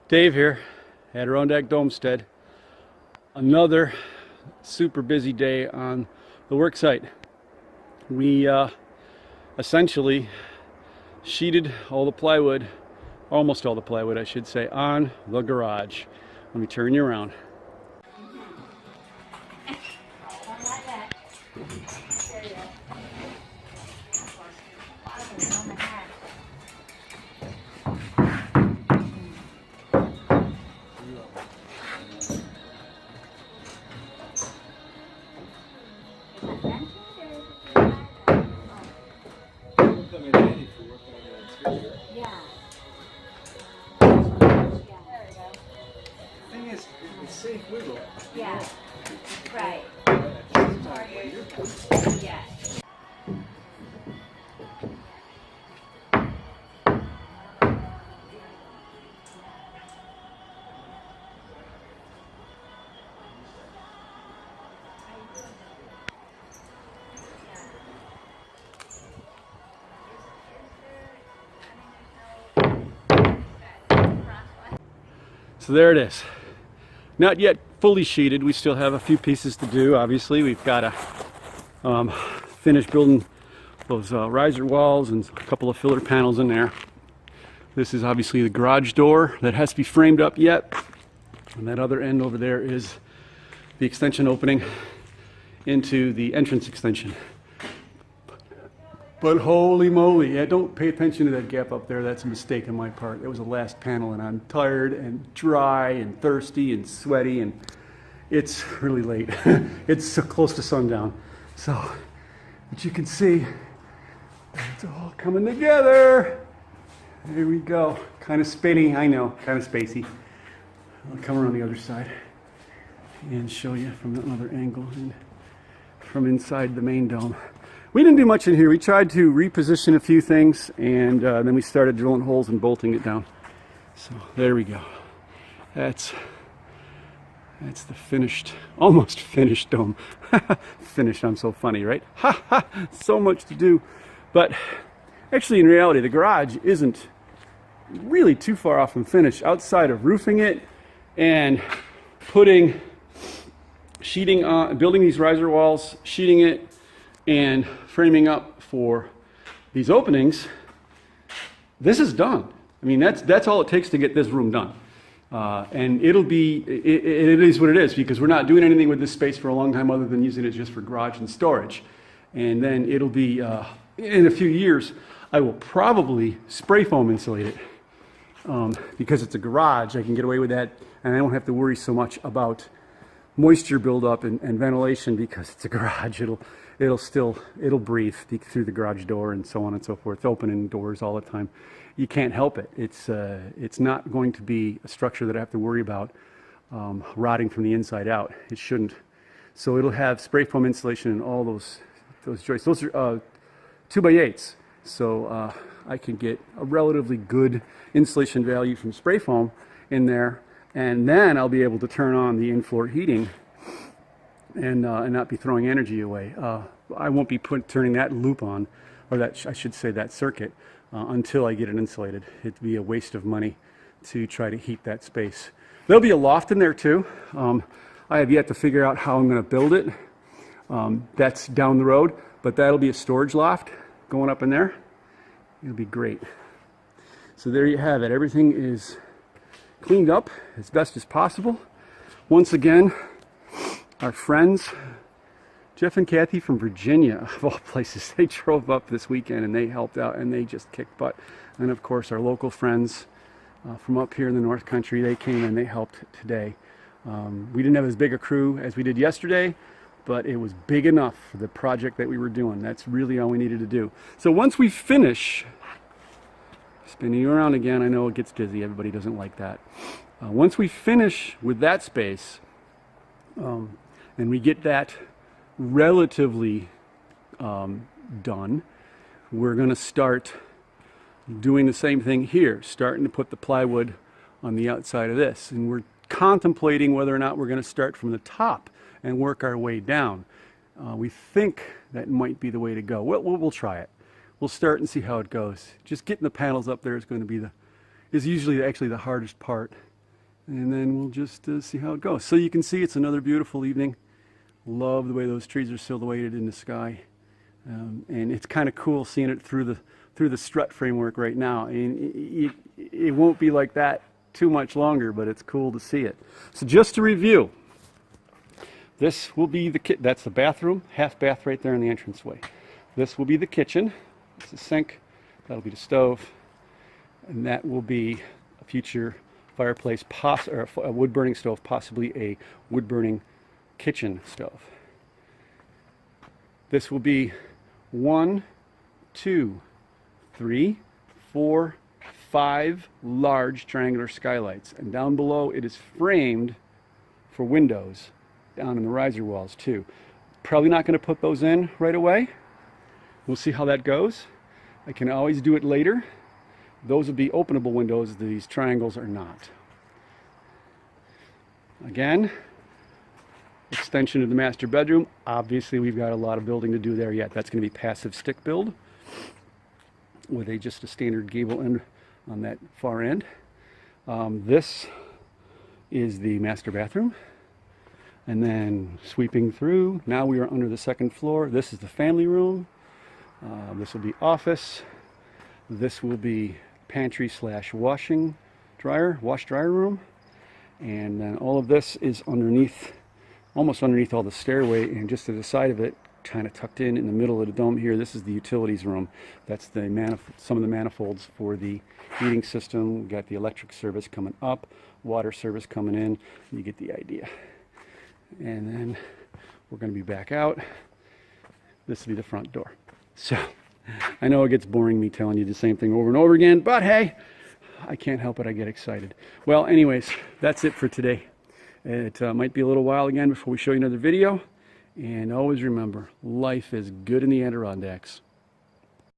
Dave here, Adirondack Domestead. Another super busy day on the work site. We essentially sheeted all the plywood, almost all the plywood I should say, on the garage. Let me turn you around. Safe wiggle. Yeah. Right. Yeah. So there it is. Not yet fully sheeted. We still have a few pieces to do. Obviously, we've got to finish building those riser walls and a couple of filler panels in there. This is obviously the garage door that has to be framed up yet. And that other end over there is the extension opening into the entrance extension. But holy moly, yeah, don't pay attention to that gap up there. That's a mistake on my part. That was the last panel, and I'm tired and dry and thirsty and sweaty, and it's really late. It's so close to sundown. So, but you can see, it's all coming together. There we go. Kind of spinny, I know, kind of spacey. I'll come around the other side and show you from another angle and from inside the main dome. We didn't do much in here. We tried to reposition a few things, and then we started drilling holes and bolting it down. So there we go. That's the finished, almost finished dome. Finished, I'm so funny, right? Ha ha, so much to do. But actually, in reality, the garage isn't really too far off from finished outside of roofing it and putting sheeting on, building these riser walls, sheeting it, and framing up for these openings. This is done. I mean, that's all it takes to get this room done. And it'll be, it is what it is, because we're not doing anything with this space for a long time other than using it just for garage and storage. And then it'll be, in a few years, I will probably spray foam insulate it. Because it's a garage, I can get away with that, and I don't have to worry so much about moisture buildup and ventilation, because it's a garage. It'll breathe through the garage door and so on and so forth. It's opening doors all the time. You can't help it. It's not going to be a structure that I have to worry about rotting from the inside out. It shouldn't. So it'll have spray foam insulation in all those joists. Those are 2x8s. So I can get a relatively good insulation value from spray foam in there, and then I'll be able to turn on the in-floor heating and not be throwing energy away. I won't be turning that loop on, or that I should say that circuit, until I get it insulated. It'd be a waste of money to try to heat that space. There'll be a loft in there too. I have yet to figure out how I'm going to build it. That's down the road, but that'll be a storage loft going up in there. It'll be great. So there you have it. Everything is cleaned up as best as possible. Once again, our friends, Jeff and Kathy from Virginia, of all places, they drove up this weekend and they helped out and they just kicked butt. And of course, our local friends from up here in the North Country, they came and they helped today. We didn't have as big a crew as we did yesterday, but it was big enough for the project that we were doing. That's really all we needed to do. So once we finish, spinning you around again, I know it gets dizzy, everybody doesn't like that. Once we finish with that space, and we get that relatively done, we're going to start doing the same thing here, starting to put the plywood on the outside of this. And we're contemplating whether or not we're going to start from the top and work our way down. We think that might be the way to go. We'll try it. We'll start and see how it goes. Just getting the panels up there is going to be is usually actually the hardest part And then we'll just see how it goes. So you can see it's another beautiful evening. Love the way those trees are silhouetted in the sky. And it's kind of cool seeing it through the strut framework right now. And it won't be like that too much longer, but it's cool to see it. So just to review, this will be that's the bathroom, half bath right there in the entranceway. This will be the kitchen. It's the sink. That'll be the stove. And that will be a future fireplace, or a wood-burning stove, possibly a wood-burning kitchen stove. This will be 1, 2, 3, 4, 5 large triangular skylights. And down below it is framed for windows down in the riser walls too. Probably not going to put those in right away. We'll see how that goes. I can always do it later. Those will be openable windows. These triangles are not. Again, extension of the master bedroom. Obviously, we've got a lot of building to do there yet. That's going to be passive stick build with just a standard gable end on that far end. This is the master bathroom. And then sweeping through, now we are under the second floor. This is the family room. This will be office. This will be pantry / wash dryer room. And then all of this is underneath, almost underneath all the stairway, and just to the side of it, kind of tucked in the middle of the dome here, this is the utilities room. That's the some of the manifolds for the heating system. We've got the electric service coming up, water service coming in. You get the idea. And then we're going to be back out. This will be the front door. So I know it gets boring me telling you the same thing over and over again, but hey, I can't help it. I get excited. Well, anyways, that's it for today. It might be a little while again before we show you another video. And always remember, life is good in the Adirondacks.